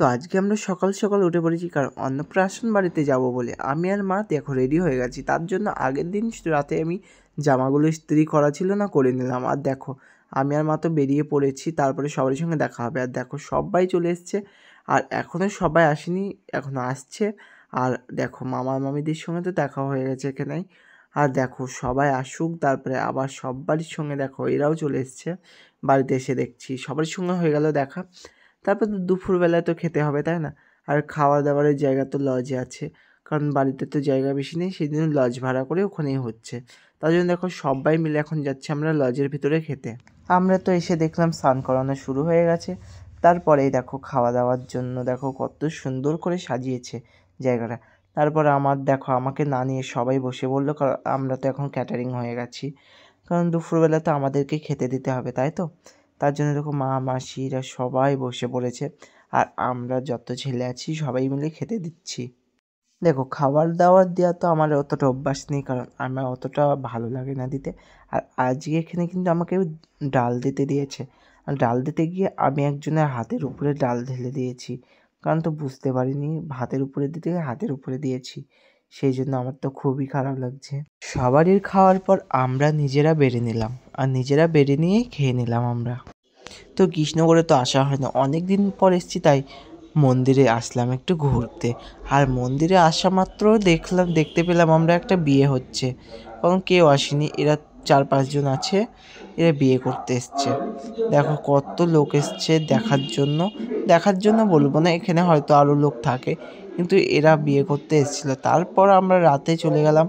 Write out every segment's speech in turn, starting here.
তো আজকে আমরা সকাল সকাল উঠে পড়েছি, কারণ অন্নপ্রাশন বাড়িতে যাব বলে। আমি আর মা দেখো রেডি হয়ে গেছি। তার জন্য আগের দিন রাতে আমি জামাগুলো ইস্ত্রি করা ছিল না, করে নিলাম। আর দেখো আমি আর মা তো বেরিয়ে পড়েছি, তারপরে সবার সঙ্গে দেখা হবে। আর দেখো সবাই চলে এসছে, আর এখনও সবাই আসেনি, এখনও আসছে। আর দেখো মামা মামিদের সঙ্গে তো দেখা হয়ে গেছে এখানেই। আর দেখো সবাই আসুক, তারপরে আবার সবারই সঙ্গে দেখো এরাও চলে এসছে। বাড়িতে এসে দেখছি সবার সঙ্গে হয়ে গেল দেখা। তারপর তো দুপুরবেলায় তো খেতে হবে, তাই না? আর খাওয়া দাওয়ারের জায়গা তো লজে আছে, কারণ বাড়িতে তো জায়গা বেশি নেই, সেই জন্য লজ ভাড়া করে ওখানেই হচ্ছে। তার জন্য দেখো সবাই মিলে এখন যাচ্ছি আমরা লজের ভিতরে খেতে। আমরা তো এসে দেখলাম স্নান করানো শুরু হয়ে গেছে। তারপরেই দেখো খাওয়া দাওয়ার জন্য দেখো কত সুন্দর করে সাজিয়েছে জায়গাটা। তারপর আমাকে না নিয়ে সবাই বসে বললো, কারণ আমরা তো এখন ক্যাটারিং হয়ে গেছি, কারণ দুপুরবেলা তো আমাদেরকে খেতে দিতে হবে, তাই তো। তার জন্য দেখো মা মাসিরা সবাই বসে পড়েছে, আর আমরা যত ছেলে আছি সবাই মিলে খেতে দিচ্ছি। দেখো খাবার দাবার দেওয়া তো আমার অতটা অভ্যাস নেই, কারণ আমার অতটা ভালো লাগে না দিতে। আর আজকে এখানে কিন্তু আমাকে ডাল দিতে দিয়েছে, আর ডাল দিতে গিয়ে আমি একজনের হাতের উপরে ডাল ঢেলে দিয়েছি, কারণ তো বুঝতে পারিনি ভাতের উপরে দিতে গিয়ে হাতের উপরে দিয়েছি। সেই জন্য আমার তো খুবই খারাপ লাগছে। সবারই খাওয়ার পর আমরা নিজেরা বেড়ে নিলাম, আর নিজেরা বেড়ে নিয়েই খেয়ে নিলাম আমরা। তো কৃষ্ণগড়ে তো আসা হয় না, অনেক দিন পর এসেছি, তাই মন্দিরে আসলাম একটু ঘুরতে। আর মন্দিরে আসা মাত্র দেখতে পেলাম আমরা একটা বিয়ে হচ্ছে, কারণ কেউ আসেনি, এরা 4-5 জন আছে, এরা বিয়ে করতে এসছে। দেখো কত লোক এসছে দেখার জন্য বলবো না, এখানে হয়তো আরও লোক থাকে, কিন্তু এরা বিয়ে করতে এসেছিলো। তারপর আমরা রাতে চলে গেলাম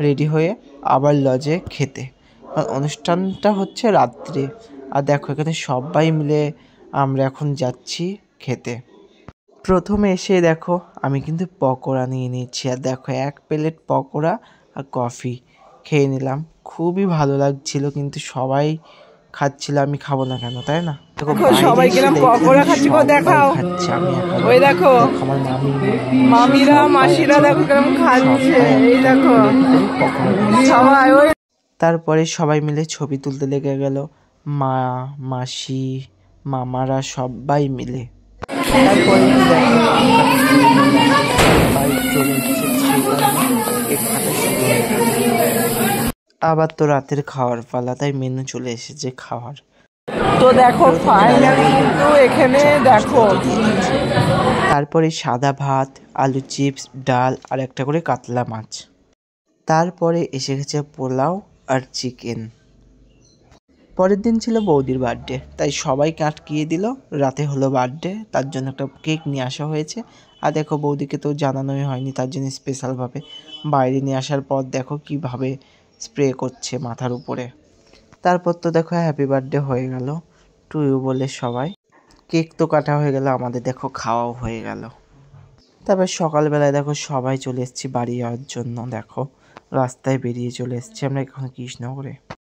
রেডি হয়ে আবার লজে খেতে, কারণ অনুষ্ঠানটা হচ্ছে রাত্রে। আর দেখো এখানে সবাই মিলে আমরা এখন যাচ্ছি খেতে। প্রথমে এসে দেখো আমি কিন্তু পকোড়া নিয়ে নিচ্ছি, আর দেখো 1 প্লেট পকোড়া আর কফি খেয়ে নিলাম। খুবই ভালো লাগছিল, কিন্তু সবাই খাচ্ছিল, আমি খাবো না কেন, তাই না? দেখো সবাই গেলাম পকোড়া খাচ্ছি, দেখাও খাচ্ছে, আমি ওই দেখো আমার মামিরা মাসিরা দেখো কেমন খাচ্ছে, এই দেখো সবাই। তারপরে সবাই মিলে ছবি তুলতে লেগে গেল, মা মাসি মামারা সবাই মিলে। তারপরে আবার তো রাতের খাওয়ার পালা, তাই মেনু চলে এসেছে খাওয়ার। তো দেখো ফাইনালি কিন্তু এখানে দেখো তারপরে সাদা ভাত, আলু চিপস, ডাল আর একটা করে কাতলা মাছ। তারপরে এসে গেছে পোলাও আর চিকেন। পরের দিন ছিল বৌদির বার্থডে, তাই সবাইকে আটকিয়ে দিল, রাতে হলো বার্থডে, তার জন্য একটা কেক নিয়ে আসা হয়েছে। আর দেখো বৌদিকে তো জানানোই হয়নি, তার জন্য স্পেশালভাবে বাইরে নিয়ে আসার পর দেখো কিভাবে স্প্রে করছে মাথার উপরে। তারপর তো দেখো হ্যাপি বার্থডে হয়ে গেল টু ইউ বলে সবাই। কেক তো কাটা হয়ে গেল, আমাদের দেখো খাওয়াও হয়ে গেল। তারপর সকালবেলায় দেখো সবাই চলে এসেছি বাড়ি যাওয়ার জন্য। দেখো রাস্তায় বেরিয়ে চলে এসেছি আমরা এখন কৃষ্ণগড়ে।